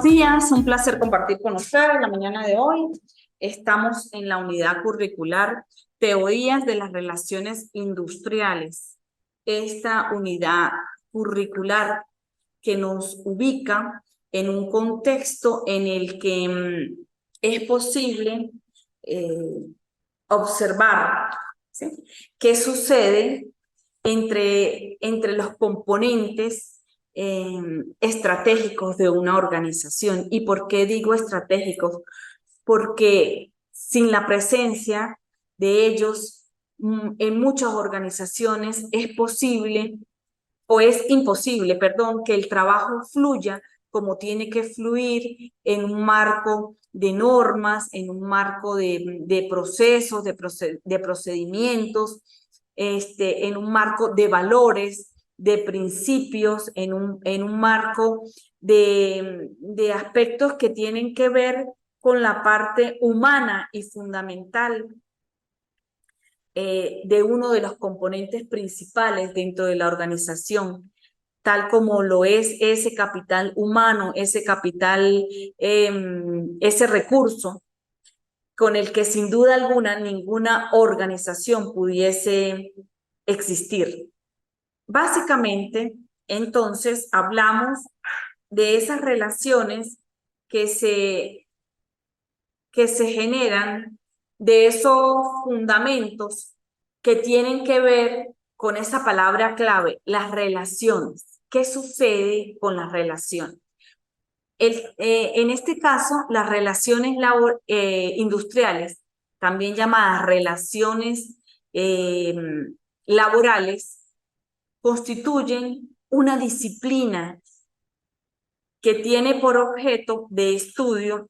Buenos días, un placer compartir con ustedes la mañana de hoy. Estamos en la unidad curricular Teorías de las Relaciones Industriales. Esta unidad curricular que nos ubica en un contexto en el que es posible observar, ¿sí?, qué sucede entre los componentes estratégicos de una organización. ¿Y por qué digo estratégicos? Porque sin la presencia de ellos en muchas organizaciones es posible o es imposible, perdón, que el trabajo fluya como tiene que fluir en un marco de normas, en un marco de procesos, de procedimientos, en un marco de valores, de principios, en un marco de aspectos que tienen que ver con la parte humana y fundamental de uno de los componentes principales dentro de la organización, tal como lo es ese capital humano, ese capital, ese recurso con el que sin duda alguna ninguna organización pudiese existir. Básicamente, entonces, hablamos de esas relaciones que se generan, de esos fundamentos que tienen que ver con esa palabra clave, las relaciones. ¿Qué sucede con las relaciones? En este caso, las relaciones industriales, también llamadas relaciones laborales, constituyen una disciplina que tiene por objeto de estudio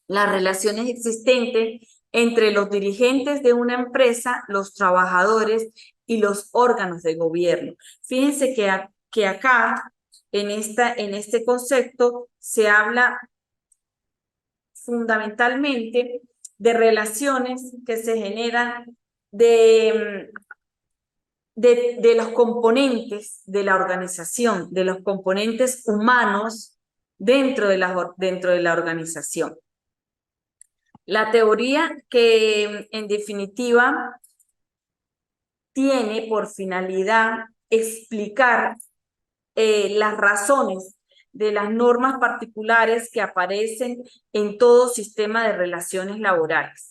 las relaciones existentes entre los dirigentes de una empresa, los trabajadores y los órganos de gobierno. Fíjense que acá, en este concepto, se habla fundamentalmente de relaciones que se generan de los componentes de la organización, de los componentes humanos dentro de la organización. La teoría que, en definitiva, tiene por finalidad explicar las razones de las normas particulares que aparecen en todo sistema de relaciones laborales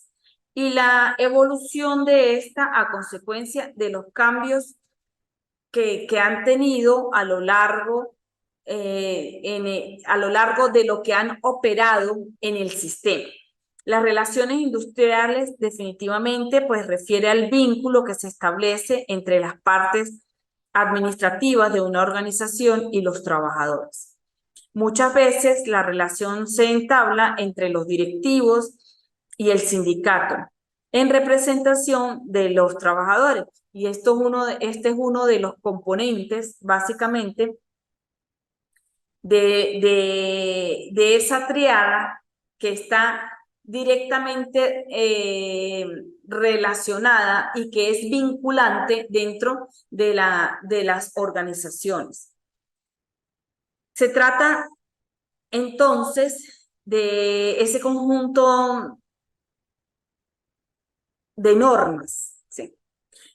y la evolución de esta a consecuencia de los cambios que han tenido a lo largo de lo que han operado en el sistema. Las relaciones industriales definitivamente pues refiere al vínculo que se establece entre las partes administrativas de una organización y los trabajadores. Muchas veces la relación se entabla entre los directivos y el sindicato en representación de los trabajadores. Y este es uno de los componentes, básicamente, de esa triada que está directamente relacionada y que es vinculante dentro de las organizaciones. Se trata entonces de ese conjunto de normas, ¿sí?,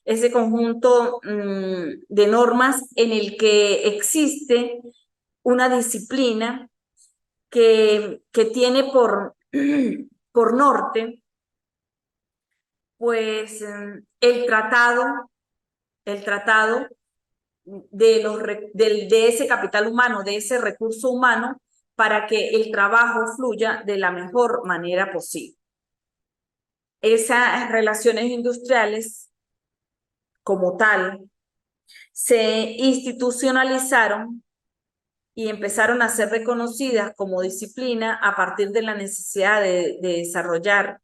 ese conjunto de normas en el que existe una disciplina que tiene por norte pues el tratado de ese capital humano, de ese recurso humano, para que el trabajo fluya de la mejor manera posible. Esas relaciones industriales, como tal, se institucionalizaron y empezaron a ser reconocidas como disciplina a partir de la necesidad de desarrollar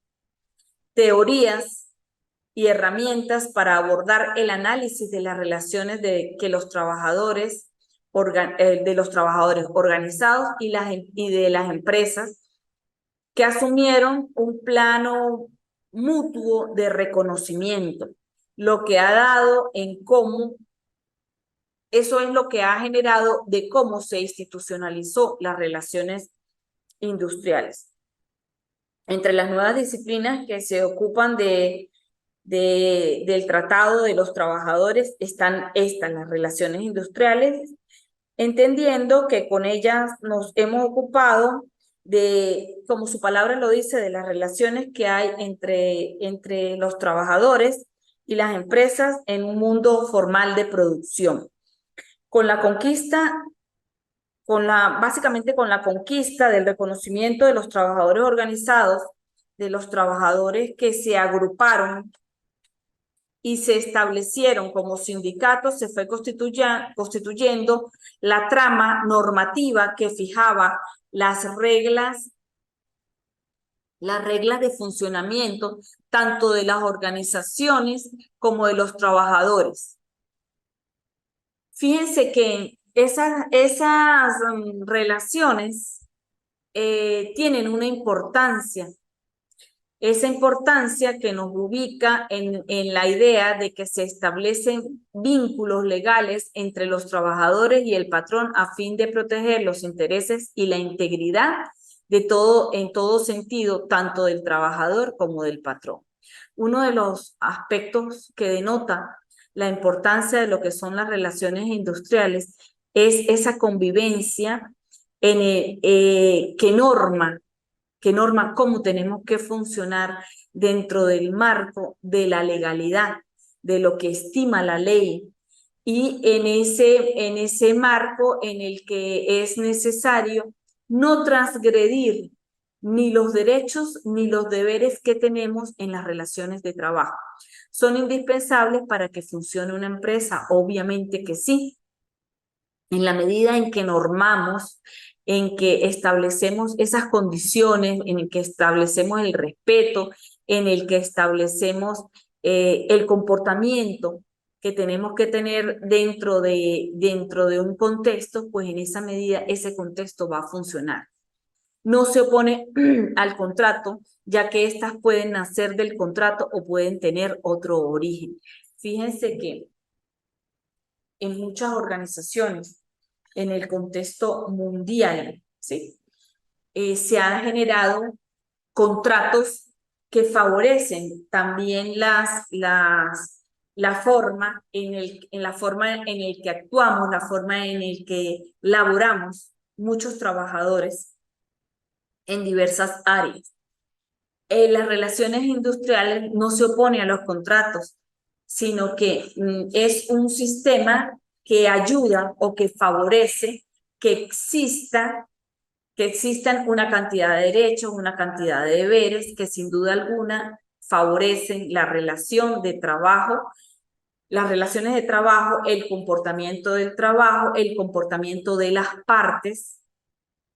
teorías y herramientas para abordar el análisis de las relaciones de los trabajadores organizados y de las empresas que asumieron un plano mutuo de reconocimiento, lo que ha dado en cómo eso es lo que ha generado de cómo se institucionalizó las relaciones industriales. Entre las nuevas disciplinas que se ocupan del Tratado de los Trabajadores están las relaciones industriales, entendiendo que con ellas nos hemos ocupado de, como su palabra lo dice, de las relaciones que hay entre los trabajadores y las empresas en un mundo formal de producción. Con la conquista, básicamente con la conquista del reconocimiento de los trabajadores organizados, de los trabajadores que se agruparon y se establecieron como sindicatos, se fue constituyendo la trama normativa que fijaba las reglas de funcionamiento tanto de las organizaciones como de los trabajadores. Fíjense que esas relaciones tienen una importancia. Esa importancia que nos ubica en la idea de que se establecen vínculos legales entre los trabajadores y el patrón a fin de proteger los intereses y la integridad de todo, en todo sentido, tanto del trabajador como del patrón. Uno de los aspectos que denota la importancia de lo que son las relaciones industriales es esa convivencia que norma cómo tenemos que funcionar dentro del marco de la legalidad, de lo que estima la ley, y en ese marco en el que es necesario no transgredir ni los derechos ni los deberes que tenemos en las relaciones de trabajo. ¿Son indispensables para que funcione una empresa? Obviamente que sí. En la medida en que normamos, en que establecemos esas condiciones, en el que establecemos el respeto, en el que establecemos el comportamiento que tenemos que tener dentro de un contexto, pues en esa medida ese contexto va a funcionar. No se opone al contrato, ya que éstas pueden nacer del contrato o pueden tener otro origen. Fíjense que en muchas organizaciones, en el contexto mundial, ¿sí? Se han generado contratos que favorecen también la forma en el que actuamos, la forma en el que laboramos muchos trabajadores en diversas áreas. Las relaciones industriales no se opone a los contratos, sino que es un sistema que ayuda o que favorece que existan una cantidad de derechos, una cantidad de deberes que sin duda alguna favorecen la relación de trabajo, las relaciones de trabajo, el comportamiento del trabajo, el comportamiento de las partes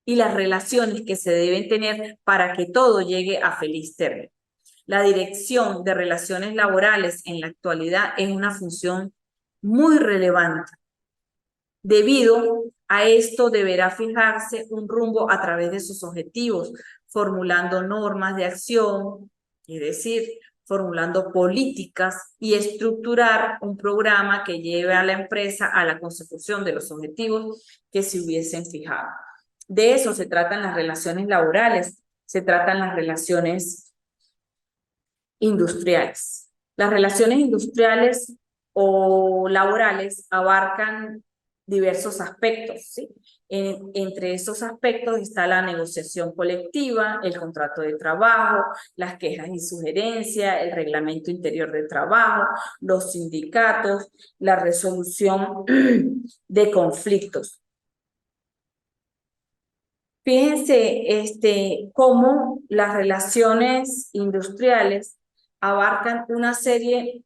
y las relaciones que se deben tener para que todo llegue a feliz término. La dirección de relaciones laborales en la actualidad es una función muy relevante. Debido a esto, deberá fijarse un rumbo a través de sus objetivos, formulando normas de acción, es decir, formulando políticas y estructurar un programa que lleve a la empresa a la consecución de los objetivos que se hubiesen fijado. De eso se tratan las relaciones laborales, se tratan las relaciones industriales. Las relaciones industriales o laborales abarcan diversos aspectos, ¿sí? Entre esos aspectos está la negociación colectiva, el contrato de trabajo, las quejas y sugerencias, el reglamento interior de trabajo, los sindicatos, la resolución de conflictos. Fíjense cómo las relaciones industriales abarcan una serie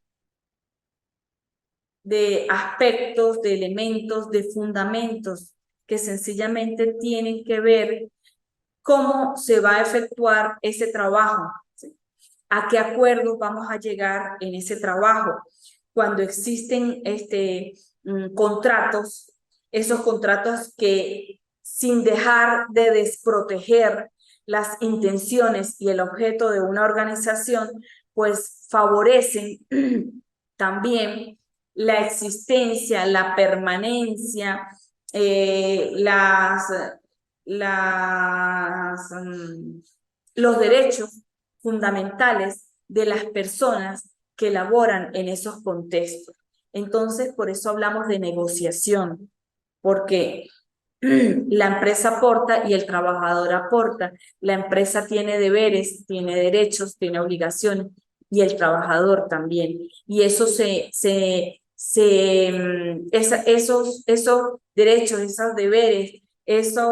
de aspectos, de elementos, de fundamentos que sencillamente tienen que ver cómo se va a efectuar ese trabajo, ¿sí? A qué acuerdos vamos a llegar en ese trabajo. Cuando existen contratos, esos contratos que sin dejar de desproteger las intenciones y el objeto de una organización, pues favorecen también la existencia, la permanencia, los derechos fundamentales de las personas que laboran en esos contextos. Entonces, por eso hablamos de negociación, porque la empresa aporta y el trabajador aporta. La empresa tiene deberes, tiene derechos, tiene obligaciones y el trabajador también. Y eso esos derechos, esos deberes, esas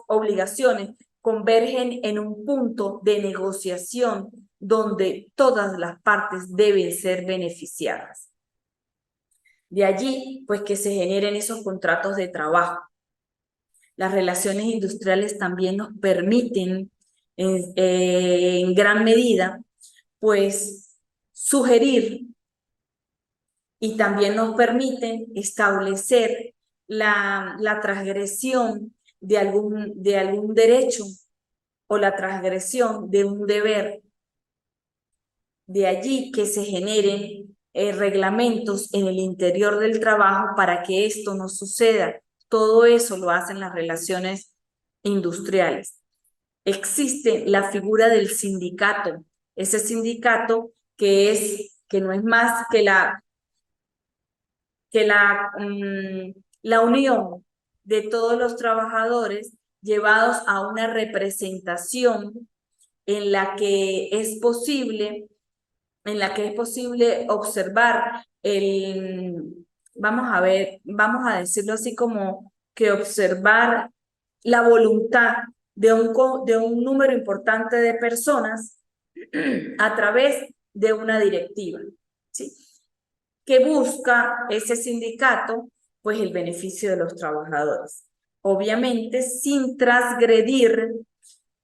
obligaciones convergen en un punto de negociación donde todas las partes deben ser beneficiadas. De allí, pues que se generen esos contratos de trabajo. Las relaciones industriales también nos permiten en gran medida, pues, sugerir y también nos permiten establecer la transgresión de algún derecho o la transgresión de un deber. De allí que se generen reglamentos en el interior del trabajo para que esto no suceda. Todo eso lo hacen las relaciones industriales. Existe la figura del sindicato, ese sindicato que no es más que la unión de todos los trabajadores llevados a una representación en la que es posible observar vamos a decirlo así como que observar la voluntad de un número importante de personas a través de una directiva, ¿sí? Que busca ese sindicato, pues el beneficio de los trabajadores. Obviamente sin transgredir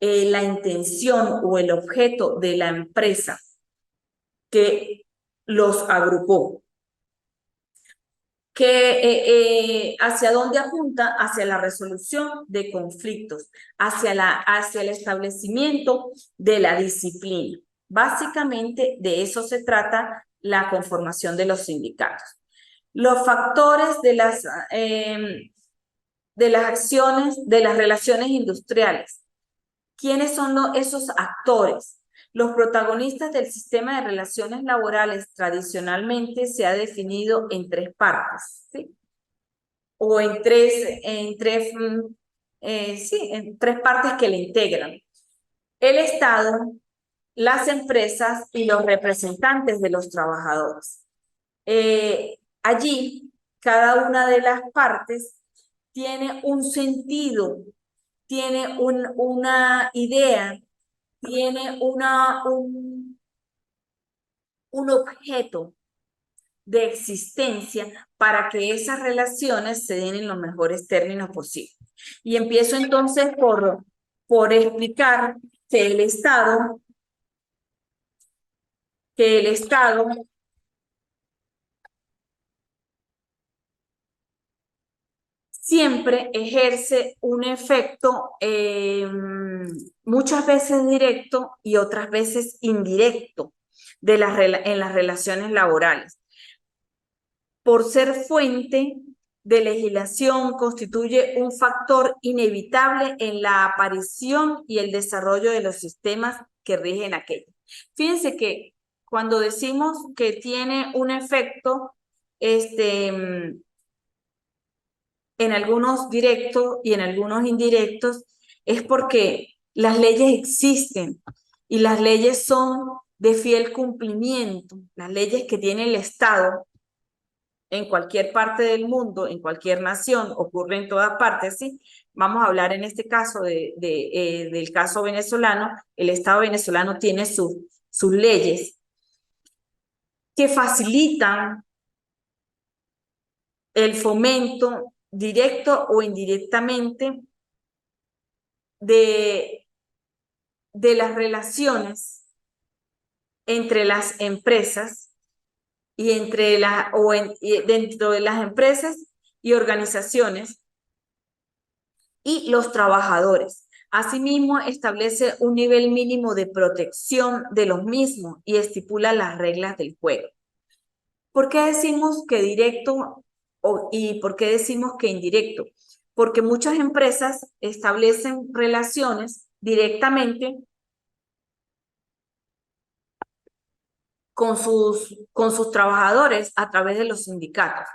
la intención o el objeto de la empresa que los agrupó. ¿Hacia dónde apunta? Hacia la resolución de conflictos, hacia el establecimiento de la disciplina. Básicamente de eso se trata la conformación de los sindicatos. Los factores de las acciones, de las relaciones industriales. ¿Quiénes son esos actores? Los protagonistas del sistema de relaciones laborales tradicionalmente se ha definido en tres partes, ¿sí? O en tres partes que le integran. El Estado, las empresas y los representantes de los trabajadores. Allí, cada una de las partes tiene un sentido, tiene una idea, tiene un objeto de existencia para que esas relaciones se den en los mejores términos posibles. Y empiezo entonces por explicar que el Estado siempre ejerce un efecto muchas veces directo y otras veces indirecto en las relaciones laborales. Por ser fuente de legislación, constituye un factor inevitable en la aparición y el desarrollo de los sistemas que rigen aquello. Fíjense que cuando decimos que tiene un efecto, en algunos directos y en algunos indirectos, es porque las leyes existen y las leyes son de fiel cumplimiento. Las leyes que tiene el Estado en cualquier parte del mundo, en cualquier nación, ocurre en todas partes, ¿sí? Vamos a hablar en este caso del caso venezolano. El Estado venezolano tiene sus leyes que facilitan el fomento directo o indirectamente de las relaciones entre las empresas y dentro de las empresas y organizaciones y los trabajadores. Asimismo, establece un nivel mínimo de protección de los mismos y estipula las reglas del juego. ¿Por qué decimos que directo y por qué decimos que indirecto? Porque muchas empresas establecen relaciones directamente con sus trabajadores a través de los sindicatos.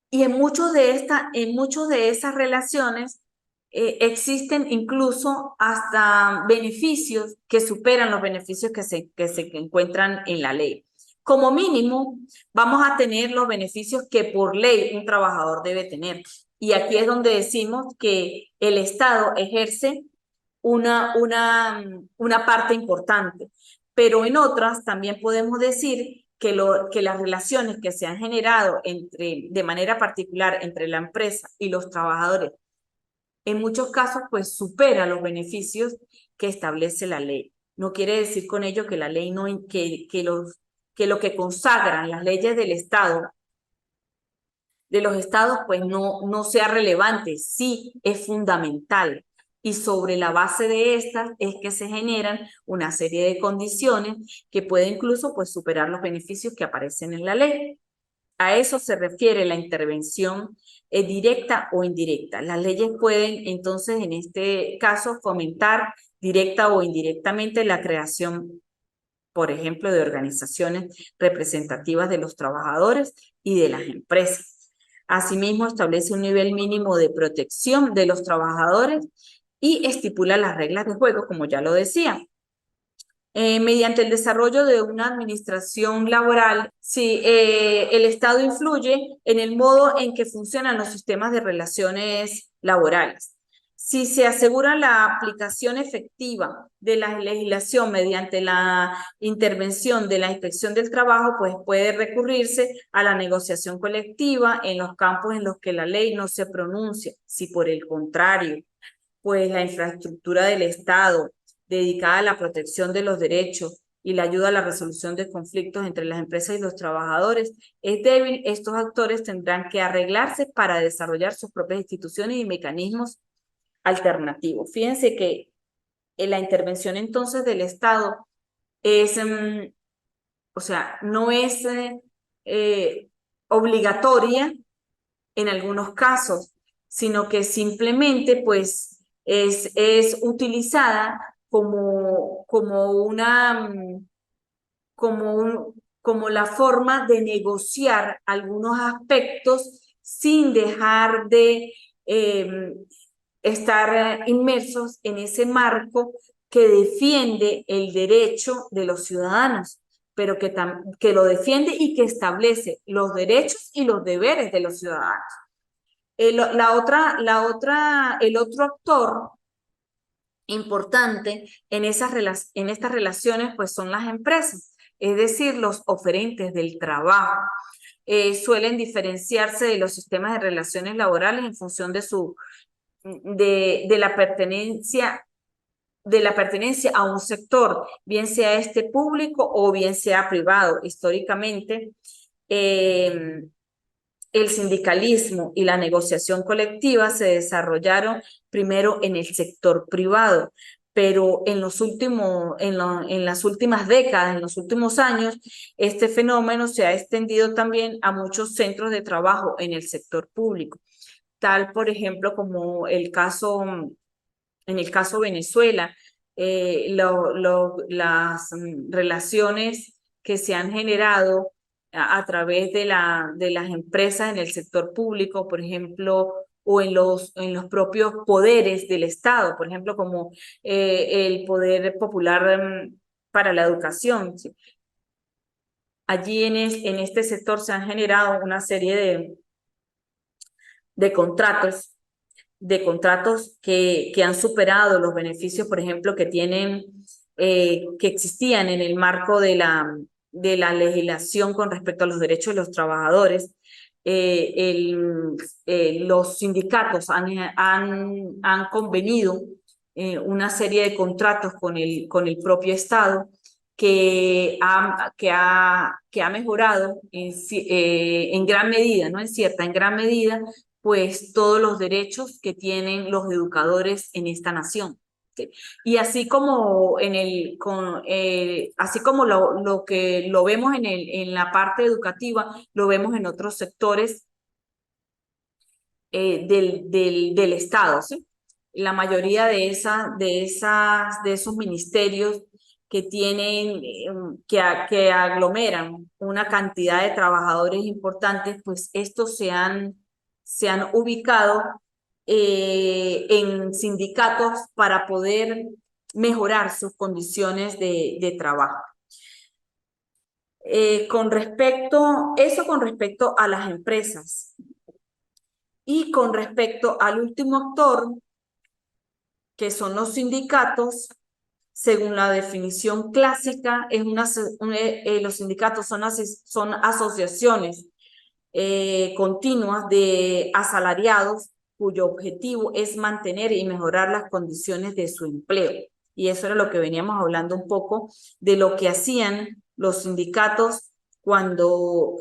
Y en muchos de esas relaciones existen incluso hasta beneficios que superan los beneficios que se encuentran en la ley. Como mínimo, vamos a tener los beneficios que por ley un trabajador debe tener. Y aquí es donde decimos que el Estado ejerce una parte importante. Pero en otras también podemos decir que las relaciones que se han generado de manera particular entre la empresa y los trabajadores, en muchos casos, pues supera los beneficios que establece la ley. No quiere decir con ello que la ley no, que lo que consagran las leyes del Estado, de los estados, pues no sea relevante, sí es fundamental. Y sobre la base de estas es que se generan una serie de condiciones que pueden incluso pues superar los beneficios que aparecen en la ley. A eso se refiere la intervención directa o indirecta. Las leyes pueden entonces en este caso fomentar directa o indirectamente la creación, por ejemplo, de organizaciones representativas de los trabajadores y de las empresas. Asimismo, establece un nivel mínimo de protección de los trabajadores y estipula las reglas de juego, como ya lo decía. Mediante el desarrollo de una administración laboral, sí, el Estado influye en el modo en que funcionan los sistemas de relaciones laborales. Si se asegura la aplicación efectiva de la legislación mediante la intervención de la Inspección del Trabajo, pues puede recurrirse a la negociación colectiva en los campos en los que la ley no se pronuncia. Si por el contrario, pues la infraestructura del Estado dedicada a la protección de los derechos y la ayuda a la resolución de conflictos entre las empresas y los trabajadores es débil, estos actores tendrán que arreglarse para desarrollar sus propias instituciones y mecanismos alternativos. Fíjense que la intervención entonces del Estado es, o sea, no es obligatoria en algunos casos, sino que simplemente pues es utilizada como la forma de negociar algunos aspectos sin dejar de estar inmersos en ese marco que defiende el derecho de los ciudadanos, pero que lo defiende y que establece los derechos y los deberes de los ciudadanos. El otro actor importante en estas relaciones pues son las empresas, es decir, los oferentes del trabajo. Suelen diferenciarse de los sistemas de relaciones laborales en función de la pertenencia a un sector, bien sea este público o bien sea privado. Históricamente, el sindicalismo y la negociación colectiva se desarrollaron primero en el sector privado, pero en las últimas décadas, en los últimos años, este fenómeno se ha extendido también a muchos centros de trabajo en el sector público, tal por ejemplo como en el caso Venezuela, las relaciones que se han generado a través de las empresas en el sector público, por ejemplo, o en los propios poderes del Estado, por ejemplo, como el Poder Popular para la Educación. ¿Sí? Allí en este sector se han generado una serie de contratos que han superado los beneficios, por ejemplo, que existían en el marco de la legislación con respecto a los derechos de los trabajadores. Los sindicatos han convenido una serie de contratos con el propio Estado que ha mejorado en gran medida, no en cierta, en gran medida, pues todos los derechos que tienen los educadores en esta nación. ¿sí? Y así como así como lo que lo vemos en la parte educativa, lo vemos en otros sectores del Estado, ¿sí? La mayoría de esos ministerios que tienen, que aglomeran una cantidad de trabajadores importantes, pues estos se han ubicado en sindicatos para poder mejorar sus condiciones de trabajo. Con respecto a las empresas. Y con respecto al último actor, que son los sindicatos, según la definición clásica, los sindicatos son asociaciones continuas de asalariados cuyo objetivo es mantener y mejorar las condiciones de su empleo. Y eso era lo que veníamos hablando un poco de lo que hacían los sindicatos cuando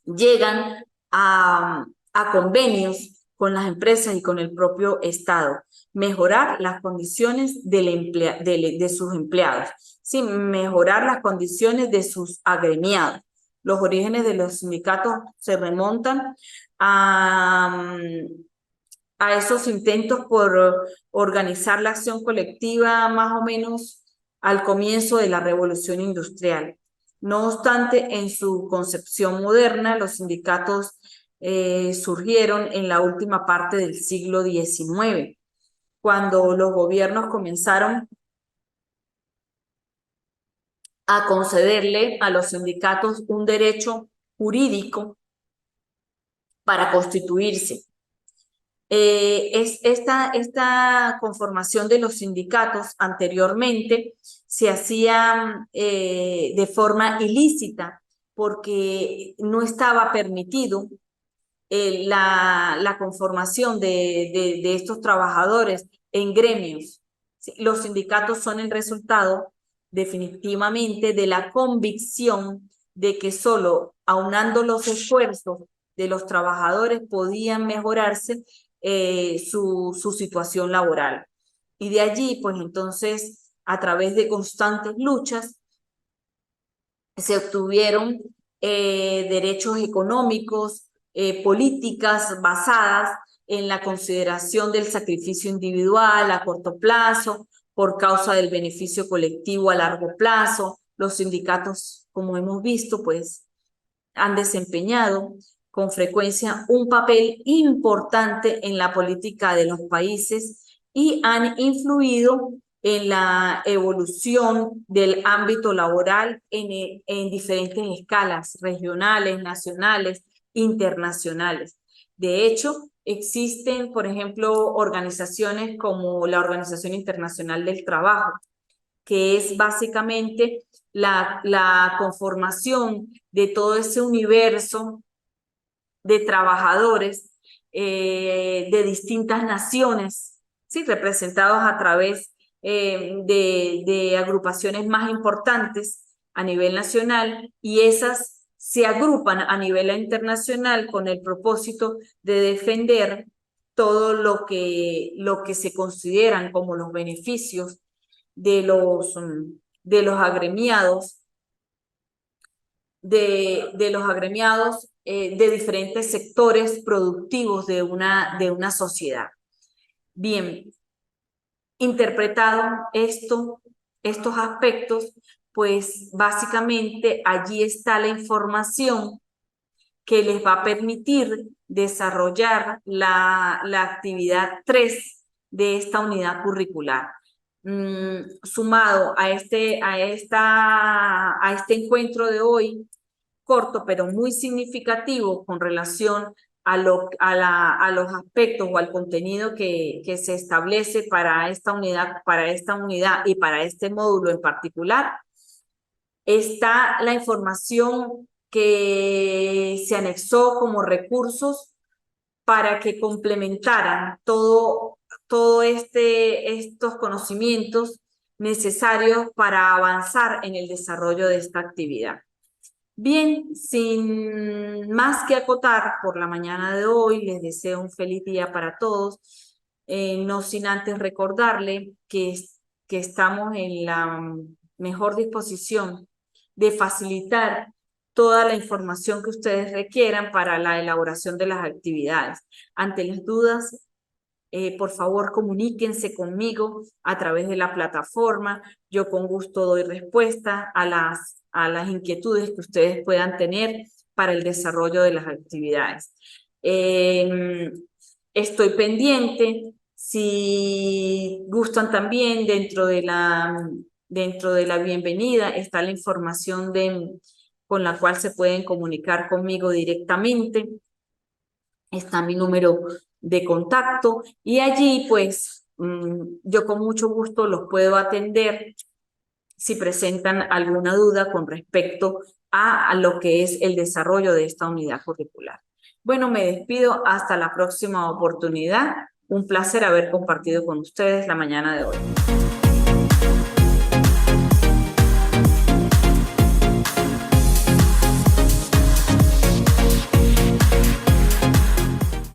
llegan a convenios con las empresas y con el propio Estado, mejorar las condiciones de sus empleados, ¿sí? Mejorar las condiciones de sus agremiados. Los orígenes de los sindicatos se remontan a esos intentos por organizar la acción colectiva más o menos al comienzo de la Revolución Industrial. No obstante, en su concepción moderna, los sindicatos surgieron en la última parte del siglo XIX, cuando los gobiernos comenzaron a concederle a los sindicatos un derecho jurídico para constituirse. Esta conformación de los sindicatos anteriormente se hacía de forma ilícita porque no estaba permitido la conformación de estos trabajadores en gremios. Los sindicatos son el resultado definitivamente de la convicción de que solo aunando los esfuerzos de los trabajadores podían mejorarse su situación laboral. Y de allí, pues entonces, a través de constantes luchas, se obtuvieron derechos económicos, políticas basadas en la consideración del sacrificio individual a corto plazo, por causa del beneficio colectivo a largo plazo. Los sindicatos, como hemos visto, pues han desempeñado con frecuencia un papel importante en la política de los países y han influido en la evolución del ámbito laboral en diferentes escalas regionales, nacionales, internacionales. De hecho, existen, por ejemplo, organizaciones como la Organización Internacional del Trabajo, que es básicamente la conformación de todo ese universo de trabajadores de distintas naciones, ¿sí? Representados a través de agrupaciones más importantes a nivel nacional, y esas se agrupan a nivel internacional con el propósito de defender todo lo que se consideran como los beneficios de los agremiados, de diferentes sectores productivos de una sociedad. Bien, interpretado estos aspectos, pues básicamente allí está la información que les va a permitir desarrollar la actividad 3 de esta unidad curricular. Sumado a este encuentro de hoy, corto pero muy significativo con relación a los aspectos o al contenido que se establece para esta unidad y para este módulo en particular, está la información que se anexó como recursos para que complementaran todo estos conocimientos necesarios para avanzar en el desarrollo de esta actividad. Bien, sin más que acotar por la mañana de hoy, les deseo un feliz día para todos. No sin antes recordarle que estamos en la mejor disposición de facilitar toda la información que ustedes requieran para la elaboración de las actividades. Ante las dudas, por favor, comuníquense conmigo a través de la plataforma. Yo con gusto doy respuesta a las inquietudes que ustedes puedan tener para el desarrollo de las actividades. Estoy pendiente. Si gustan también, dentro de la bienvenida está la información con la cual se pueden comunicar conmigo directamente. Está mi número de contacto y allí pues yo con mucho gusto los puedo atender si presentan alguna duda con respecto a lo que es el desarrollo de esta unidad curricular. Bueno, me despido hasta la próxima oportunidad. Un placer haber compartido con ustedes la mañana de hoy.